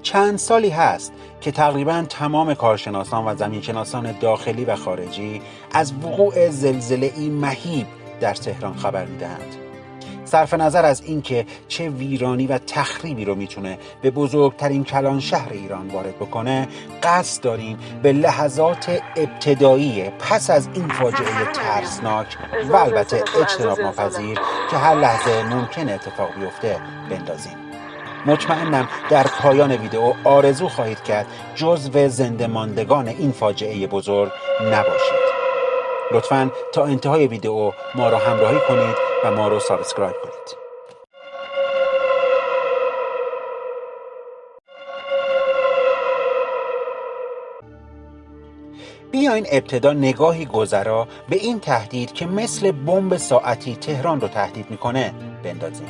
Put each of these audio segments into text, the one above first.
چند سالی هست که تقریباً تمام کارشناسان و زمینشناسان داخلی و خارجی از وقوع زلزله‌ای مهیب در تهران خبر می‌دهند. صرف نظر از اینکه چه ویرانی و تخریبی رو میتونه به بزرگترین کلان شهر ایران وارد بکنه، قصد داریم به لحظات ابتدایی پس از این فاجعه ترسناک و البته اجتناب ناپذیر که هر لحظه ممکن اتفاق بیفته بندازیم. مطمئنم در پایان ویدئو آرزو خواهید کرد جزو زنده ماندگان این فاجعه بزرگ نباشید. لطفاً تا انتهای ویدئو ما را همراهی کنید و ما را سابسکرایب کنید. بیاین ابتدا نگاهی گذرا به این تهدید که مثل بمب ساعتی تهران رو تهدید میکنه بندازیم.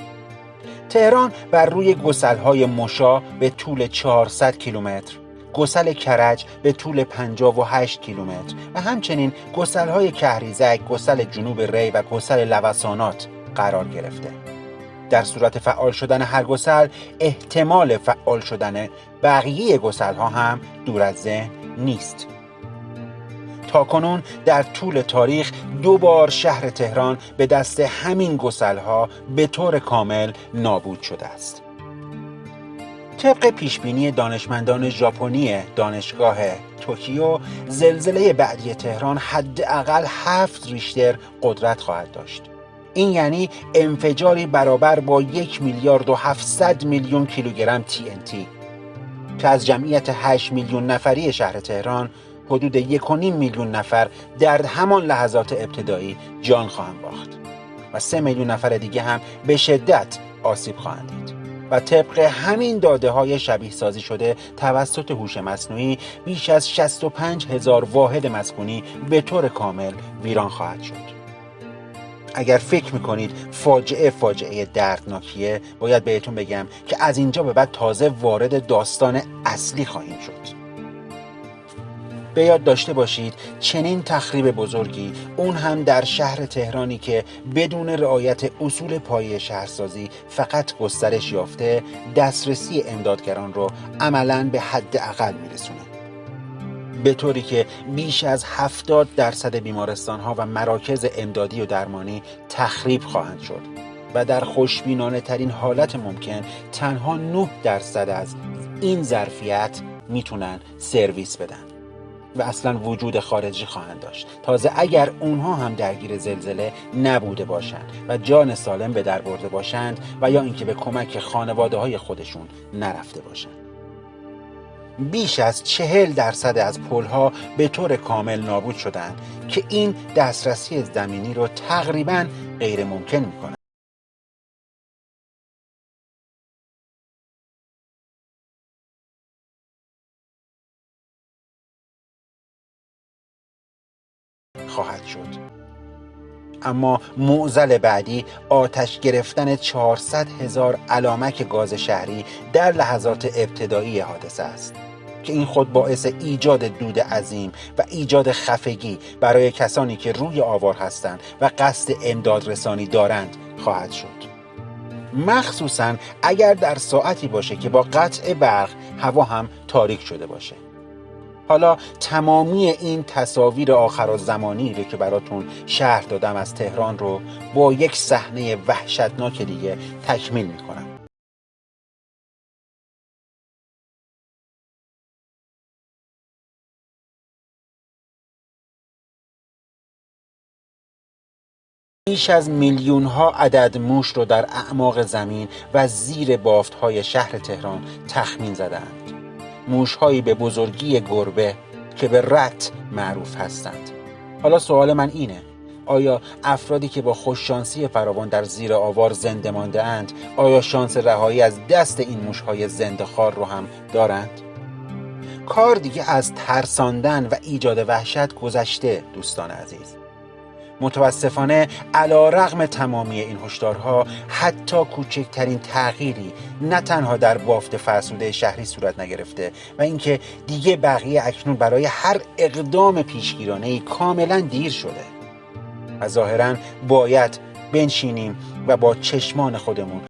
تهران بر روی گسل‌های مشا به طول 400 کیلومتر، گسل کرج به طول 58 کیلومتر و همچنین گسل‌های کهریزک، گسل جنوب ری و گسل لوسانات قرار گرفته. در صورت فعال شدن هر گسل، احتمال فعال شدن بقیه گسل‌ها هم دور از ذهن نیست. تاکنون در طول تاریخ 2 بار شهر تهران به دست همین گسل‌ها به طور کامل نابود شده است. طبق پیشبینی دانشمندان ژاپنی دانشگاه توکیو، زلزله بعدی تهران حداقل 7 ریشتر قدرت خواهد داشت. این یعنی انفجاری برابر با 1,700,000,000 کیلوگرم TNT که از جمعیت 8 میلیون نفری شهر تهران حدود 1.5 میلیون نفر در همان لحظات ابتدایی جان خواهند باخت و 3 میلیون نفر دیگه هم به شدت آسیب خواهند دید. و طبق همین داده های شبیه سازی شده توسط هوش مصنوعی، بیش از 65,000 واحد مسکونی به طور کامل ویران خواهد شد. اگر فکر میکنید فاجعه دردناکیه، باید بهتون بگم که از اینجا به بعد تازه وارد داستان اصلی خواهیم شد. به یاد داشته باشید چنین تخریب بزرگی، اون هم در شهر تهرانی که بدون رعایت اصول پایه شهرسازی فقط گسترش یافته، دسترسی امدادگران رو عملاً به حد اقل میرسونه، به طوری که بیش از 70% بیمارستان‌ها و مراکز امدادی و درمانی تخریب خواهند شد و در خوشبینانه ترین حالت ممکن تنها 9% از این ظرفیت میتونن سرویس بدن و اصلا وجود خارجی خواهند داشت. تازه اگر اونها هم درگیر زلزله نبوده باشند و جان سالم به در برده باشند و یا اینکه به کمک خانواده‌های خودشون نرفته باشند. بیش از 40% از پل‌ها به طور کامل نابود شدند که این دسترسی زمینی رو تقریباً غیر ممکن می‌کنه. خواهد شد. اما معضل بعدی آتش گرفتن 400,000 علامک گاز شهری در لحظات ابتدایی حادثه است که این خود باعث ایجاد دود عظیم و ایجاد خفگی برای کسانی که روی آوار هستند و قصد امداد رسانی دارند خواهد شد، مخصوصاً اگر در ساعتی باشه که با قطع برق هوا هم تاریک شده باشه. حالا تمامی این تصاویر آخرالزمانی رو که براتون شرح دادم از تهران رو با یک صحنه وحشتناک دیگه تکمیل میکنم. بیش از میلیون‌ها عدد موش رو در اعماق زمین و زیر بافت‌های شهر تهران تخمین زدند. موش‌هایی به بزرگی گربه که به رت معروف هستند. حالا سوال من اینه: آیا افرادی که با خوششانسی فراوان در زیر آوار زنده مانده اند، آیا شانس رهایی از دست این موش‌های زنده‌خوار رو هم دارند؟ کار دیگه از ترساندن و ایجاد وحشت گذشته دوستان عزیز. متاسفانه علیرغم تمامی این هشدارها، حتی کوچکترین تغییری نه تنها در بافت فرسوده شهری صورت نگرفته و اینکه دیگه بقیه اکنون برای هر اقدام پیشگیرانه‌ای کاملا دیر شده و ظاهراً باید بنشینیم و با چشمان خودمون